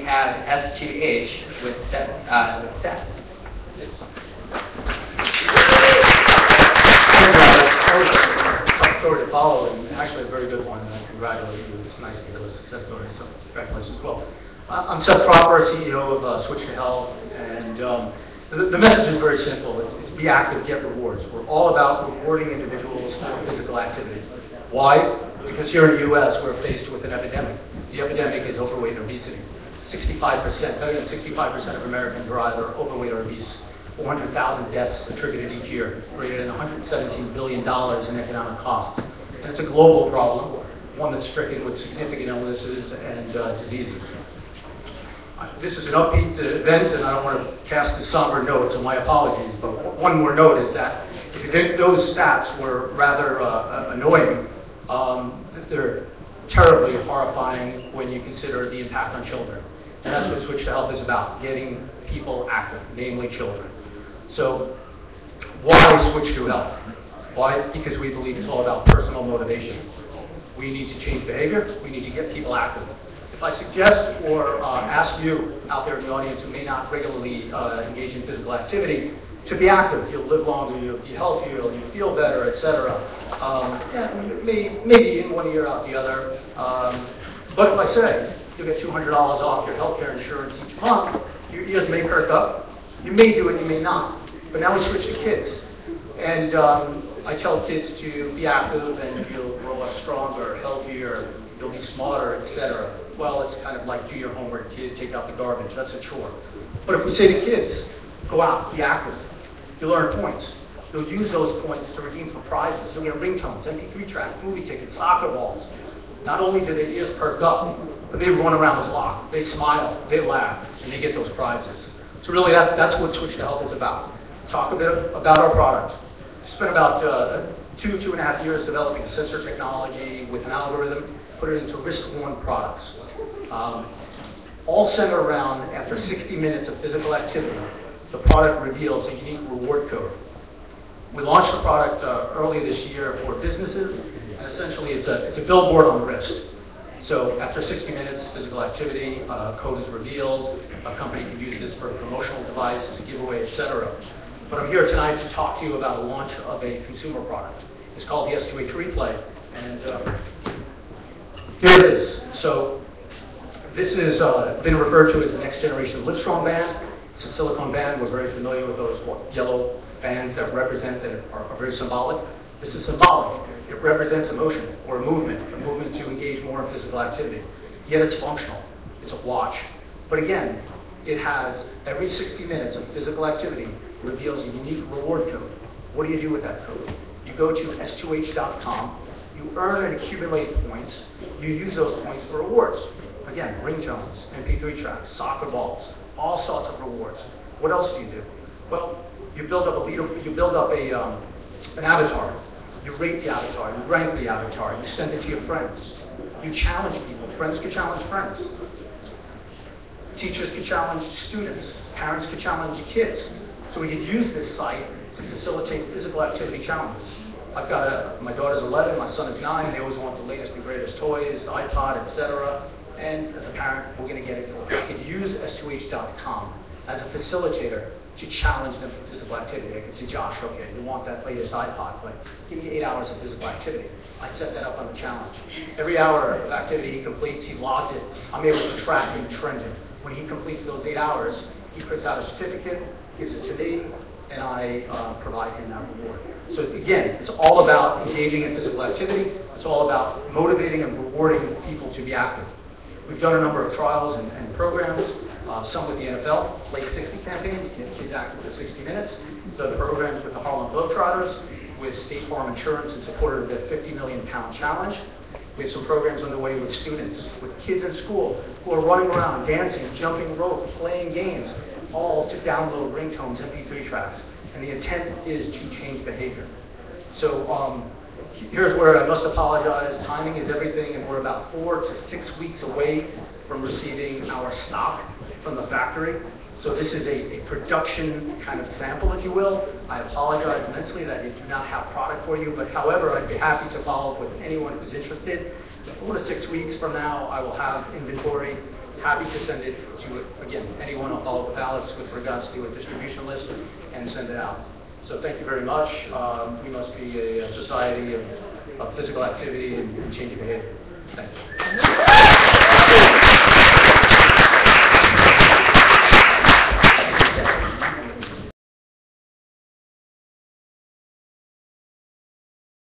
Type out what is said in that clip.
have S2H with Seth. Tough story to follow, and actually a very good one. And I congratulate you. It's nice to hear a success story, so congratulations as well. I'm Seth Tropper, CEO of Switch2Health, and the message is very simple. It's be active, get rewards. We're all about rewarding individuals for physical activity. Why? Because here in the U.S., we're faced with an epidemic. The epidemic is overweight and obesity. 65% of Americans are either overweight or obese. 400,000 deaths attributed each year, greater than $117 billion in economic costs. And it's a global problem, one that's stricken with significant illnesses and diseases. This is an upbeat event, and I don't want to cast a somber note, so my apologies, but one more note is that if you think those stats were rather annoying, they're terribly horrifying when you consider the impact on children. And that's what Switch2Health is about, getting people active, namely children. So why Switch2Health? Why? Because we believe it's all about personal motivation. We need to change behavior. We need to get people active. If I suggest or ask you out there in the audience who may not regularly engage in physical activity to be active, you'll live longer, you'll be healthier, you'll feel better, etc. Maybe in one ear out the other. But if I say you'll get $200 off your healthcare insurance each month, your ears may perk up. You may do it, you may not. But now we switch to kids. And I tell kids to be active and you'll grow up stronger, healthier, you'll be smarter, etc. Well, it's kind of like do your homework, kids, take out the garbage. That's a chore. But if we say to kids, go out, be active, you'll earn points. You'll use those points to redeem for prizes. You'll get ringtones, MP3 tracks, movie tickets, soccer balls. Not only do their ears perk up, but they run around the block. They smile, they laugh, and they get those prizes. So really, that's what Switch2Health is about. Talk a bit about our product. Spent about 2.5 years developing sensor technology with an algorithm, put it into risk-worn products. All centered around, after 60 minutes of physical activity, the product reveals a unique reward code. We launched the product early this year for businesses, and essentially it's a billboard on the wrist. So after 60 minutes physical activity, code is revealed, a company can use this for a promotional device, a giveaway, etc. But I'm here tonight to talk to you about the launch of a consumer product. It's called the S2H Replay, and here it is. So this has been referred to as the next generation Livestrong band. It's a silicone band. We're very familiar with those yellow bands that represent that are very symbolic. This is symbolic. It represents a motion or a movement to engage more in physical activity. Yet it's functional. It's a watch. But again, it has every 60 minutes of physical activity reveals a unique reward code. What do you do with that code? You go to S2H.com. You earn and accumulate points. You use those points for rewards. Again, ringtones, MP3 tracks, soccer balls, all sorts of rewards. What else do you do? Well, you build up an avatar. You rate the avatar. You rank the avatar. You send it to your friends. You challenge people. Friends can challenge friends. Teachers can challenge students. Parents can challenge kids. So we can use this site to facilitate physical activity challenges. I've got my daughter's 11, my son is 9. They always want the latest and greatest toys, the iPod, etc. And as a parent, we're going to get it for them. I could use S2H.com as a facilitator to challenge them for physical activity. I could say, Josh, okay, you want that latest iPod, but give me 8 hours of physical activity. I set that up on the challenge. Every hour of activity he completes, he logs it. I'm able to track and trend it. When he completes those 8 hours, he prints out a certificate, gives it to me, and I provide him that reward. So again, it's all about engaging in physical activity. It's all about motivating and rewarding people to be active. We've done a number of trials and programs, some with the NFL, Late 60 campaign, to get kids active for 60 minutes. Done programs with the Harlem Globetrotters, with State Farm Insurance in support of the 50 million pound challenge. We have some programs underway with students, with kids in school who are running around, dancing, jumping rope, playing games, all to download ringtones, MP3 tracks. And the intent is to change behavior. So here's where I must apologize. Timing is everything, and we're about 4 to 6 weeks away from receiving our stock from the factory. So this is a production kind of sample, if you will. I apologize immensely that I do not have product for you, but however, I'd be happy to follow up with anyone who's interested. 4 to 6 weeks from now, I will have inventory. Happy to send it to, again, anyone on all the ballots with regards to a distribution list and send it out. So thank you very much. We must be a society of physical activity and changing behavior. Thank you.